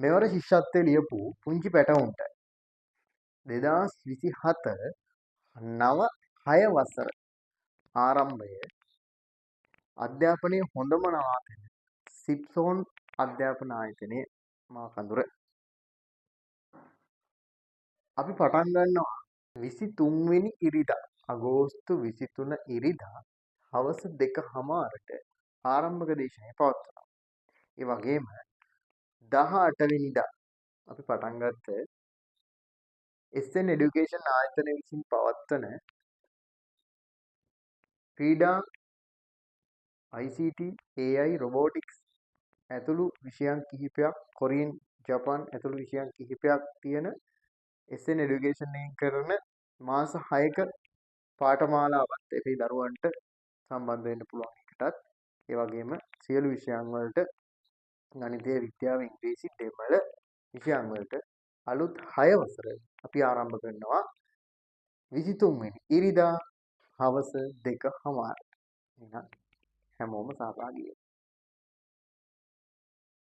මෙවර ශිෂ්‍යත්වයේ ලියපු පුංචි පැටවුන්ට 2027 නව 6 වසර ආරම්භය අධ්‍යාපනයේ හොඳම නවාතැන සිප්සොන් අධ්‍යාපන ආයතනයේ මාකඳුර. අපි පටන් ගන්නවා 23 වෙනි ඉරිදා අගෝස්තු 23 ඉරිදා හවස 2:00ට ආරම්භක දේශනය පවත්වනවා. ඒ වගේම 18 වෙනිදා අපි පටන් ගත්ත SN එඩියුකේෂන් ආයතනය විසින් පවත්වන ක්‍රීඩා ICT AI robotics ඇතුළු විෂයන් කිහිපයක් කොරියන් ජපාන් ඇතුළු විෂයන් කිහිපයක් තියෙන SN එඩියුකේෂන් එකෙන් කරන මාස 6ක පාඨමාලාවක් අපේ දරුවන්ට සම්බන්ධ වෙන්න පුළුවන් එකටත් ඒ වගේම සියලු විෂයන් වලට ගණිතය විද්‍යාව ඉංග්‍රීසි දෙමළ විෂයන් වලට අලුත් 6 වසර අපි ආරම්භ කරනවා 23 වෙනි ඉරිදා හවස 2:00ට. එහෙනම් හැමෝම සහභාගී වෙන්න.